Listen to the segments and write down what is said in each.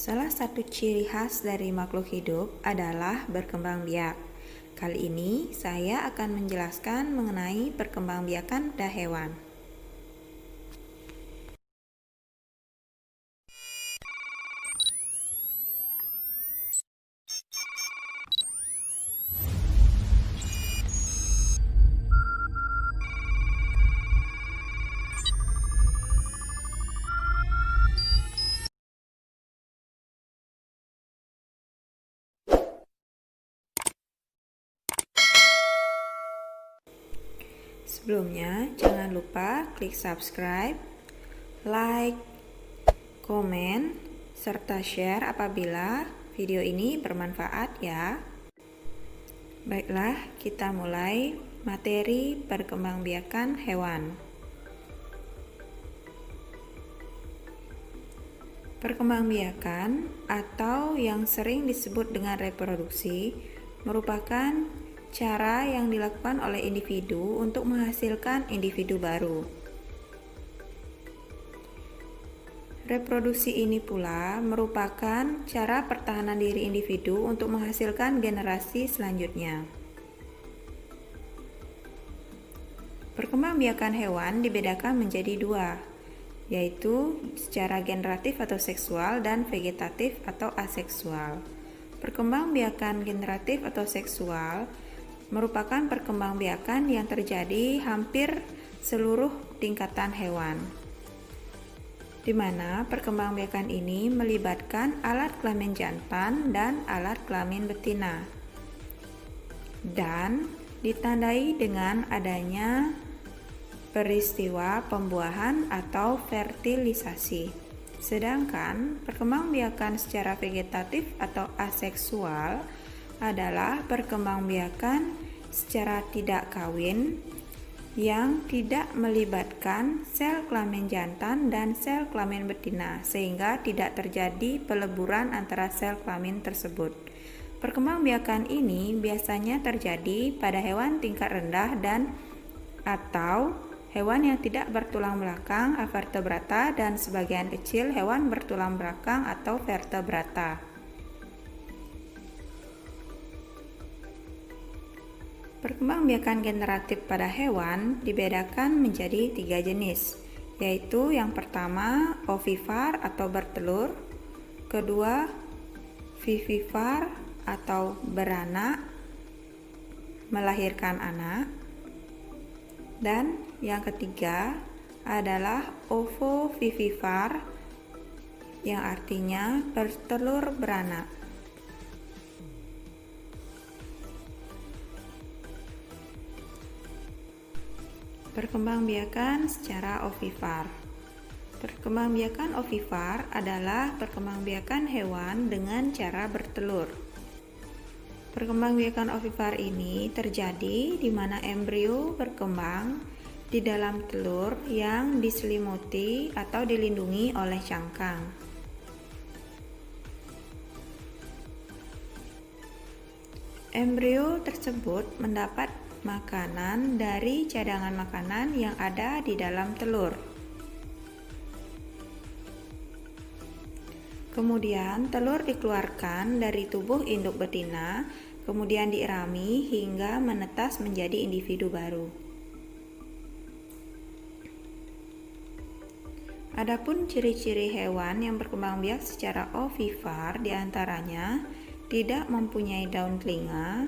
Salah satu ciri khas dari makhluk hidup adalah berkembang biak. Kali ini saya akan menjelaskan mengenai perkembangbiakan pada hewan. Sebelumnya, jangan lupa klik subscribe, like, komen, serta share apabila video ini bermanfaat ya. Baiklah, kita mulai materi perkembangbiakan hewan. Perkembangbiakan atau yang sering disebut dengan reproduksi merupakan cara yang dilakukan oleh individu untuk menghasilkan individu baru. Reproduksi ini pula merupakan cara pertahanan diri individu untuk menghasilkan generasi selanjutnya. Perkembangbiakan hewan dibedakan menjadi dua, yaitu secara generatif atau seksual dan vegetatif atau aseksual. Perkembangbiakan generatif atau seksual merupakan perkembangbiakan yang terjadi hampir seluruh tingkatan hewan, di mana perkembangbiakan ini melibatkan alat kelamin jantan dan alat kelamin betina, dan ditandai dengan adanya peristiwa pembuahan atau fertilisasi. Sedangkan perkembangbiakan secara vegetatif atau aseksual adalah perkembangbiakan secara tidak kawin yang tidak melibatkan sel kelamin jantan dan sel kelamin betina, sehingga tidak terjadi peleburan antara sel kelamin tersebut. Perkembangbiakan ini biasanya terjadi pada hewan tingkat rendah dan atau hewan yang tidak bertulang belakang (vertebrata) dan sebagian kecil hewan bertulang belakang atau vertebrata. Perkembangbiakan generatif pada hewan dibedakan menjadi 3 jenis, yaitu yang pertama ovivar atau bertelur, kedua vivivar atau beranak, melahirkan anak, dan yang ketiga adalah ovovivivar yang artinya bertelur beranak. Perkembangbiakan secara ovivar. Perkembangbiakan ovivar adalah perkembangbiakan hewan dengan cara bertelur. Perkembangbiakan ovivar ini terjadi di mana embrio berkembang di dalam telur yang diselimuti atau dilindungi oleh cangkang. Embrio tersebut mendapat makanan dari cadangan makanan yang ada di dalam telur. Kemudian telur dikeluarkan dari tubuh induk betina, kemudian diirami hingga menetas menjadi individu baru. Adapun ciri-ciri hewan yang berkembangbiak secara ovivar diantaranya tidak mempunyai daun telinga,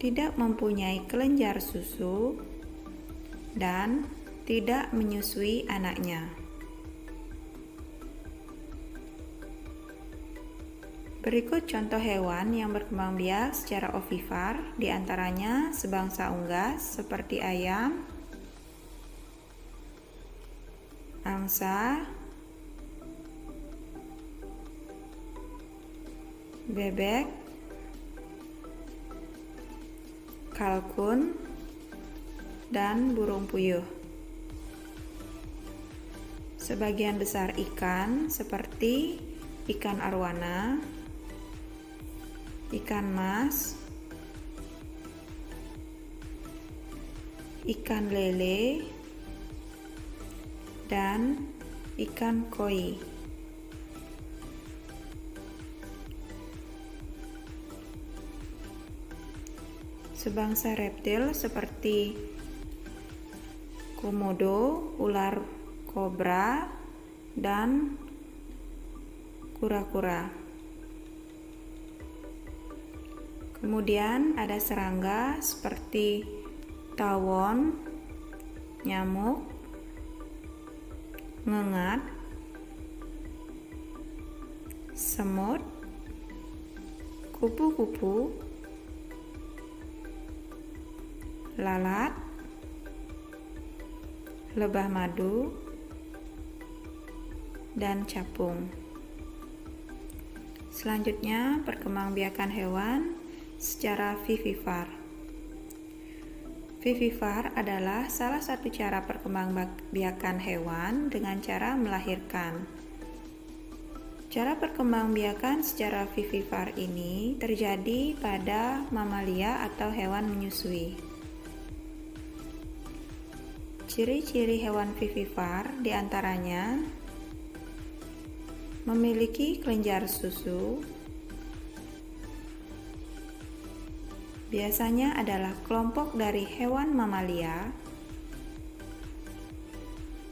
tidak mempunyai kelenjar susu, dan tidak menyusui anaknya. Berikut contoh hewan yang berkembangbiak secara ovivar, diantaranya sebangsa unggas seperti ayam, angsa, bebek, kalkun, dan burung puyuh. Sebagian besar ikan seperti ikan arwana, ikan mas, ikan lele, dan ikan koi. Sebangsa reptil seperti komodo, ular kobra, dan kura-kura. Kemudian ada serangga seperti tawon, nyamuk, ngengat, semut, kupu-kupu, lalat, lebah madu, dan capung. Selanjutnya, perkembangbiakan hewan secara vivipar. Vivipar adalah salah satu cara perkembangbiakan hewan dengan cara melahirkan. Cara perkembangbiakan secara vivipar ini terjadi pada mamalia atau hewan menyusui. Ciri-ciri hewan vivipar diantaranya memiliki kelenjar susu, biasanya adalah kelompok dari hewan mamalia,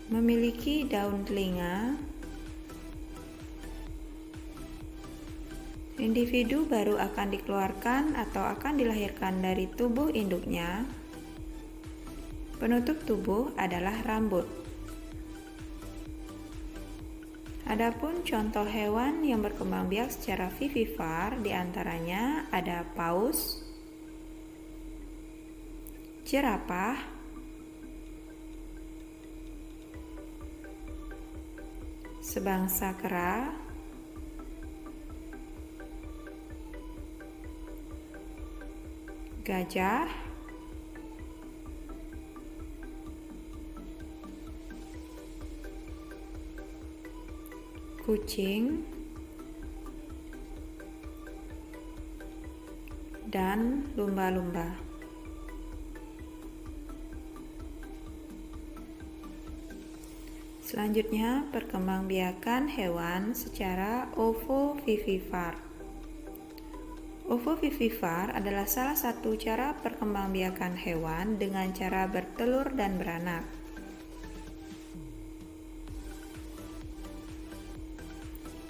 memiliki daun telinga, individu baru akan dikeluarkan atau akan dilahirkan dari tubuh induknya, penutup tubuh adalah rambut. Adapun contoh hewan yang berkembang biak secara vivipar diantaranya ada paus, jerapah, sebangsa kera, gajah, kucing, dan lumba-lumba. Selanjutnya, perkembangbiakan hewan secara ovovivipar. Ovovivipar adalah salah satu cara perkembangbiakan hewan dengan cara bertelur dan beranak.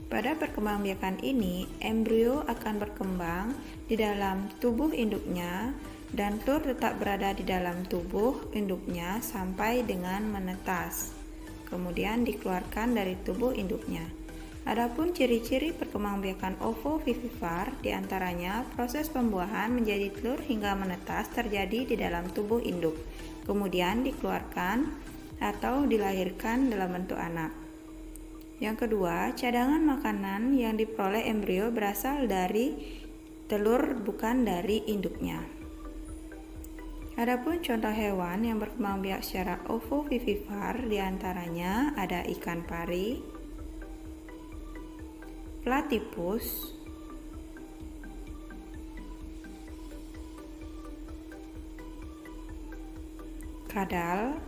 Pada perkembangbiakan ini, embrio akan berkembang di dalam tubuh induknya dan telur tetap berada di dalam tubuh induknya sampai dengan menetas. Kemudian dikeluarkan dari tubuh induknya. Adapun ciri-ciri perkembangbiakan ovovivipar diantaranya proses pembuahan menjadi telur hingga menetas terjadi di dalam tubuh induk, kemudian dikeluarkan atau dilahirkan dalam bentuk anak. Yang kedua, cadangan makanan yang diperoleh embrio berasal dari telur bukan dari induknya. Adapun contoh hewan yang berkembang biak secara ovovivipar diantaranya ada ikan pari, platypus, kadal,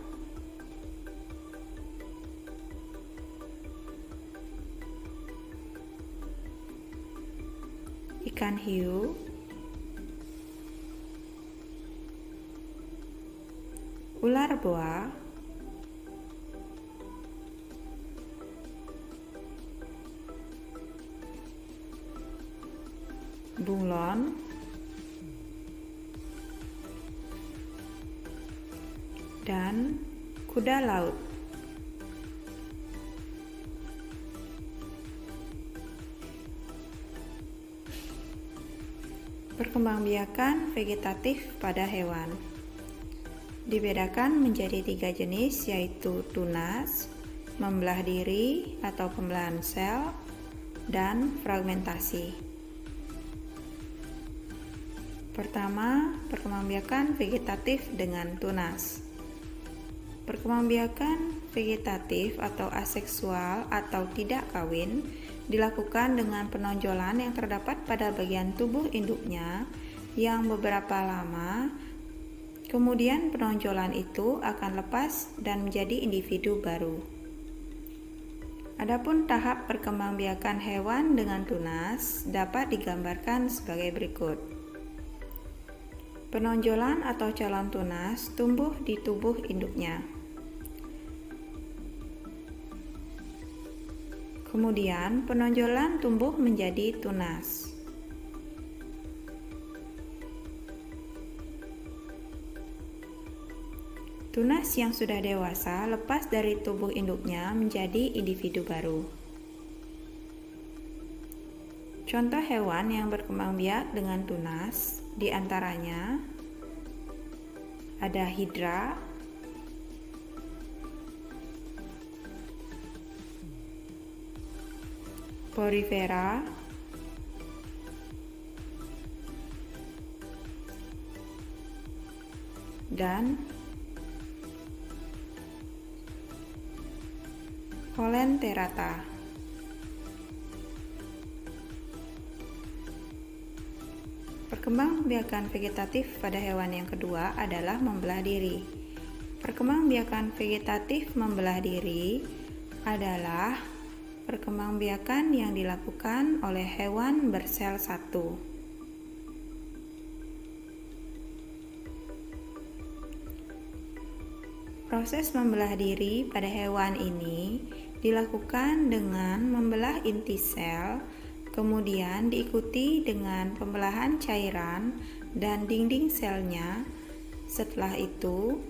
ikan hiu, ular boa, bunglon, dan kuda laut. Perkembangbiakan vegetatif pada hewan dibedakan menjadi 3 jenis, yaitu tunas, membelah diri atau pembelahan sel, dan fragmentasi. Pertama, perkembangbiakan vegetatif dengan tunas. Perkembangbiakan vegetatif atau aseksual atau tidak kawin dilakukan dengan penonjolan yang terdapat pada bagian tubuh induknya yang beberapa lama. Kemudian penonjolan itu akan lepas dan menjadi individu baru. Adapun tahap perkembangbiakan hewan dengan tunas dapat digambarkan sebagai berikut. Penonjolan atau calon tunas tumbuh di tubuh induknya. Kemudian penonjolan tumbuh menjadi tunas. Tunas yang sudah dewasa lepas dari tubuh induknya menjadi individu baru. Contoh hewan yang berkembang biak dengan tunas diantaranya ada hidra, porifera, dan Coelenterata. Perkembangbiakan vegetatif pada hewan yang kedua adalah membelah diri. Perkembangbiakan vegetatif membelah diri adalah perkembangbiakan yang dilakukan oleh hewan bersel satu. Proses membelah diri pada hewan ini dilakukan dengan membelah inti sel, kemudian diikuti dengan pembelahan cairan dan dinding selnya. Setelah itu,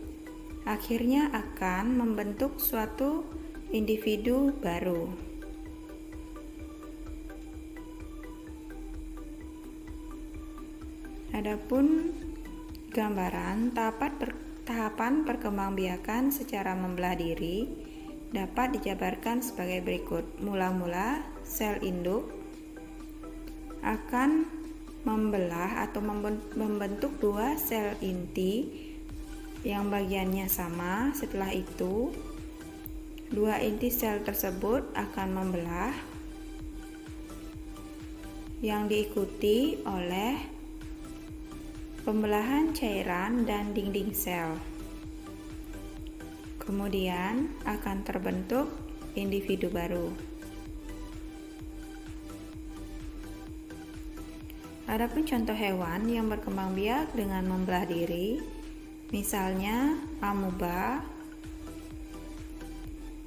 akhirnya akan membentuk suatu individu baru. Adapun gambaran tahapan perkembangbiakan secara membelah diri dapat dijabarkan sebagai berikut. Mula-mula sel induk akan membelah atau membentuk dua sel inti yang bagiannya sama. Setelah itu, dua inti sel tersebut akan membelah yang diikuti oleh pembelahan cairan dan dinding sel. Kemudian akan terbentuk individu baru. Adapun contoh hewan yang berkembang biak dengan membelah diri, misalnya amoeba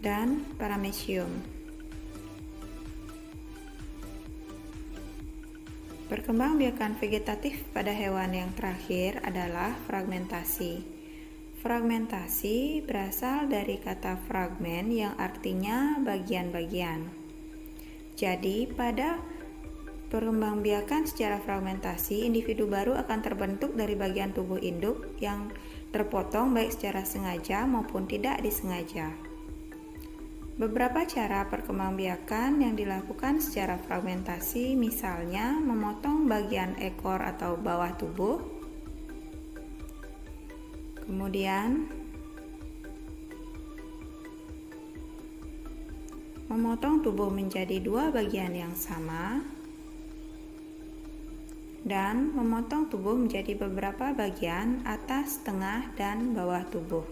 dan paramecium. Perkembangbiakan vegetatif pada hewan yang terakhir adalah fragmentasi. Fragmentasi berasal dari kata fragmen yang artinya bagian-bagian. Jadi, pada perkembangbiakan secara fragmentasi, individu baru akan terbentuk dari bagian tubuh induk yang terpotong baik secara sengaja maupun tidak disengaja. Beberapa cara perkembangbiakan yang dilakukan secara fragmentasi, misalnya memotong bagian ekor atau bawah tubuh, kemudian memotong tubuh menjadi dua bagian yang sama, dan memotong tubuh menjadi beberapa bagian atas, tengah, dan bawah tubuh.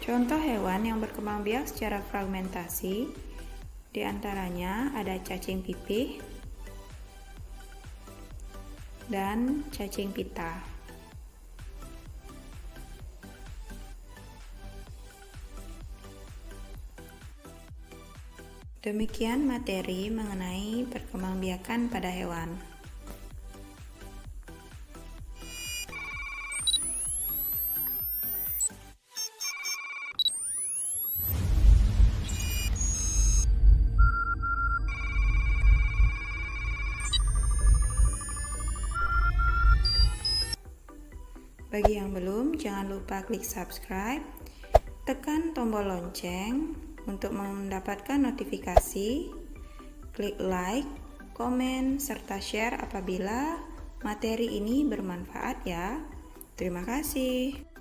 Contoh hewan yang berkembang biak secara fragmentasi diantaranya ada cacing pipih dan cacing pita. Demikian materi mengenai perkembangbiakan pada hewan. Bagi yang belum, jangan lupa klik subscribe, tekan tombol lonceng untuk mendapatkan notifikasi, klik like, komen, serta share apabila materi ini bermanfaat ya. Terima kasih.